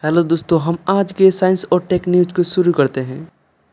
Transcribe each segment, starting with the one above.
Hello दोस्तों, हम आज के साइंस और टेक न्यूज को शुरू करते हैं।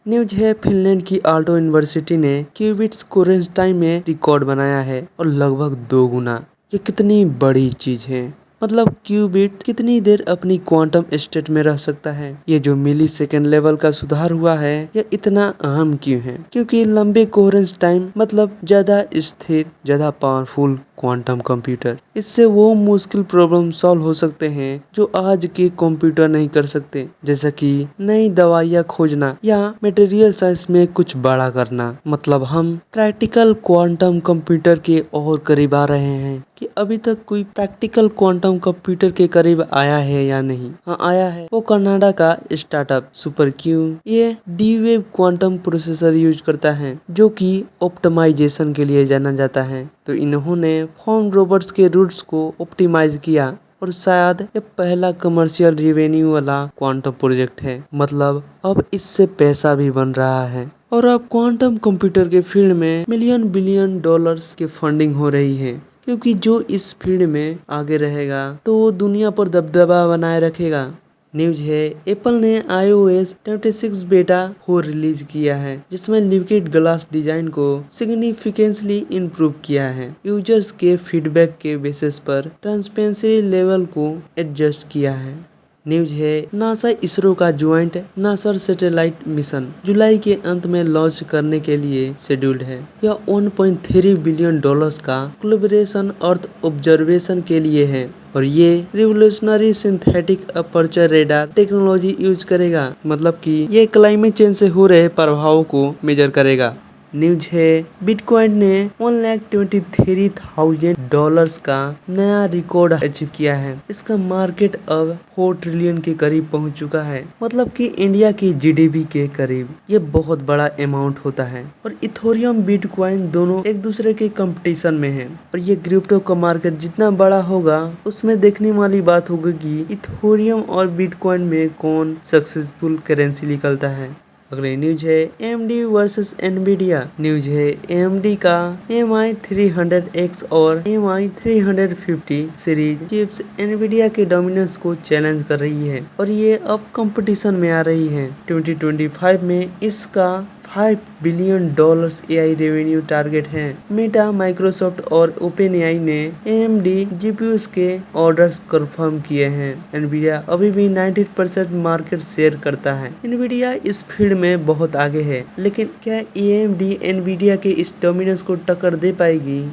न्यूज है, फिनलैंड की आल्टो यूनिवर्सिटी ने क्यूबिट्स कोरेंस टाइम में रिकॉर्ड बनाया है और लगभग 2 गुना। ये कितनी बड़ी चीज है। मतलब क्यूबिट कितनी देर अपनी क्वांटम स्टेट में रह सकता है। ये जो मिली सेकेंड लेवल का सुधार हुआ है, ये इतना अहम क्यों है? क्योंकि लंबे कोरेंस टाइम मतलब ज्यादा स्थिर, ज्यादा पावरफुल क्वांटम कंप्यूटर। इससे वो मुश्किल प्रॉब्लम सॉल्व हो सकते हैं जो आज के कंप्यूटर नहीं कर सकते, जैसा कि नई दवाइयाँ खोजना या मटेरियल साइंस में कुछ बड़ा करना। मतलब हम प्रैक्टिकल क्वांटम कंप्यूटर के और करीब आ रहे हैं कि अभी तक कोई प्रैक्टिकल क्वांटम कंप्यूटर के करीब आया है या नहीं। हाँ, आया है। वो कनाडा का स्टार्टअप सुपरक्यू ये डी-वेव क्वांटम प्रोसेसर यूज करता है, जो कि ऑप्टिमाइजेशन के लिए जाना जाता है। तो इन्होंने फॉर्म रोबोट्स के रूट्स को ऑप्टिमाइज किया और शायद ये पहला कमर्शियल रेवेन्यू वाला क्वांटम प्रोजेक्ट है। मतलब अब इससे पैसा भी बन रहा है और अब क्वांटम कंप्यूटर के फील्ड में मिलियन बिलियन डॉलर्स की फंडिंग हो रही है, क्योंकि जो इस फील्ड में आगे रहेगा तो वो दुनिया पर दबदबा बनाए रखेगा। न्यूज है, एप्पल ने iOS 26 बेटा 4 रिलीज किया है, जिसमें लिक्विड ग्लास डिजाइन को सिग्निफिकेंटली इम्प्रूव किया है। यूजर्स के फीडबैक के बेसिस पर ट्रांसपेरेंसी लेवल को एडजस्ट किया है। न्यूज है, नासा इसरो का ज्वाइंट नासर सैटेलाइट मिशन जुलाई के अंत में लॉन्च करने के लिए शेड्यूल्ड है। यह 1.3 बिलियन डॉलर्स का कोलैबोरेशन अर्थ ऑब्जर्वेशन के लिए है और ये revolutionary synthetic aperture radar technology use करेगा। मतलब कि ये क्लाइमेट चेंज से हो रहे प्रभावों को मेजर करेगा। न्यूज है, बिटकॉइन ने $1,23,000 का नया रिकॉर्ड अचीव किया है। इसका मार्केट अब 4 ट्रिलियन के करीब पहुंच चुका है, मतलब कि इंडिया की जीडीपी के करीब। ये बहुत बड़ा अमाउंट होता है और इथोरियम बिटकॉइन दोनों एक दूसरे के कंपटीशन में हैं और ये क्रिप्टो का मार्केट जितना बड़ा होगा, उसमें देखने वाली बात होगी कि इथोरियम और बिटकॉइन में कौन सक्सेसफुल करेंसी निकलता है। अगले न्यूज है, AMD वर्सेस एनवीडिया। न्यूज है, AMD का MI300X और MI350 सीरीज चिप्स एनवीडिया के डोमिनेंस को चैलेंज कर रही है और ये अब कंपटीशन में आ रही है। 2025 में इसका $5 बिलियन AI रेवेन्यू टारगेट है। मेटा, माइक्रोसॉफ्ट और ओपेनएआई ने AMD GPUs के ऑर्डर्स कंफर्म किए हैं। एनवीडिया अभी भी 90% मार्केट शेयर करता है। एनवीडिया इस फील्ड में बहुत आगे है, लेकिन क्या AMD एनवीडिया के इस डोमिनेंस को टक्कर दे पाएगी?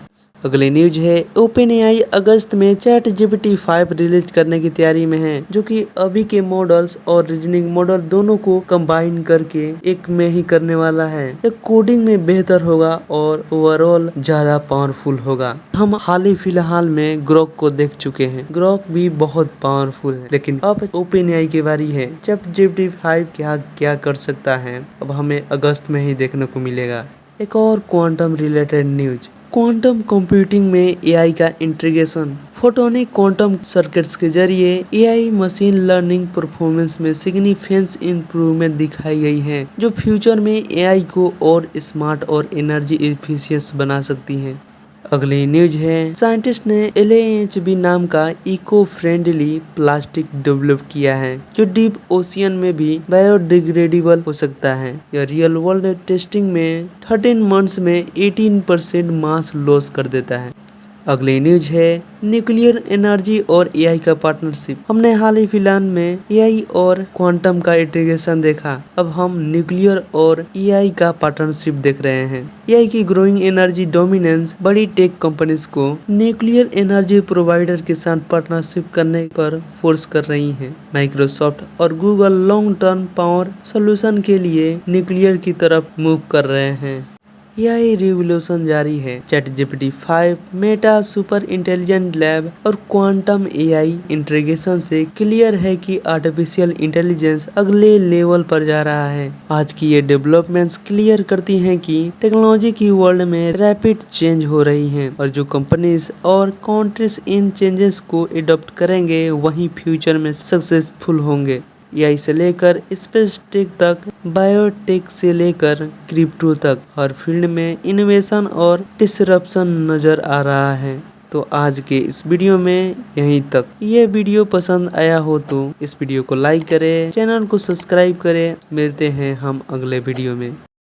अगले न्यूज है, ओपेनएआई अगस्त में ChatGPT 5 रिलीज करने की तैयारी में है, जो कि अभी के मॉडल्स और रीजनिंग मॉडल दोनों को कंबाइन करके एक में ही करने वाला है। यह कोडिंग में बेहतर होगा और ओवरऑल ज्यादा पावरफुल होगा। हम हाल ही फिलहाल में ग्रोक को देख चुके हैं। ग्रोक भी बहुत पावरफुल है, लेकिन अब ओपेनएआई की बारी है। ChatGPT 5 क्या क्या कर सकता है, अब हमें अगस्त में ही देखने को मिलेगा। एक और quantum related news, quantum computing में एआई का इंटीग्रेशन। फोटोनिक क्वांटम सर्किट्स के जरिए एआई मशीन लर्निंग परफॉर्मेंस में सिग्निफिकेंट इंप्रूवमेंट दिखाई गई है, जो फ्यूचर में एआई को और स्मार्ट और एनर्जी एफिशिएंट बना सकती है। अगली न्यूज है, साइंटिस्ट ने LAHB नाम का इको फ्रेंडली प्लास्टिक डेवलप किया है, जो डीप ओशियन में भी बायोडिग्रेडेबल हो सकता है। यह रियल वर्ल्ड टेस्टिंग में 13 मंथ्स में 18% मास लॉस कर देता है। अगली न्यूज है, न्यूक्लियर एनर्जी और एआई का पार्टनरशिप। हमने हाल ही फिलहाल में एआई और क्वांटम का इंटीग्रेशन देखा, अब हम न्यूक्लियर और एआई का पार्टनरशिप देख रहे हैं। एआई की ग्रोइंग एनर्जी डोमिनेंस बड़ी टेक कंपनीज को न्यूक्लियर एनर्जी प्रोवाइडर के साथ पार्टनरशिप करने पर फोर्स कर रही है। माइक्रोसॉफ्ट और Google long term power solution के लिए न्यूक्लियर की तरफ मूव कर रहे हैं। एआई रिवॉल्यूशन जारी है। ChatGPT 5, Meta super intelligent lab और क्वांटम एआई इंटीग्रेशन से क्लियर है कि आर्टिफिशियल इंटेलिजेंस अगले लेवल पर जा रहा है। आज की ये डेवलपमेंट्स क्लियर करती हैं कि टेक्नोलॉजी की वर्ल्ड में रैपिड चेंज हो रही है और जो कंपनीज और कंट्रीज इन चेंजेस को एडॉप्ट करेंगे, वही फ्यूचर में सक्सेसफुल होंगे। एआई से लेकर स्पेस टेक तक, बायोटेक से लेकर क्रिप्टो तक, हर फील्ड में इनोवेशन और डिसरप्शन नजर आ रहा है। तो आज के इस वीडियो में यहीं तक। ये वीडियो पसंद आया हो तो इस वीडियो को लाइक करें, चैनल को सब्सक्राइब करें। मिलते हैं हम अगले वीडियो में।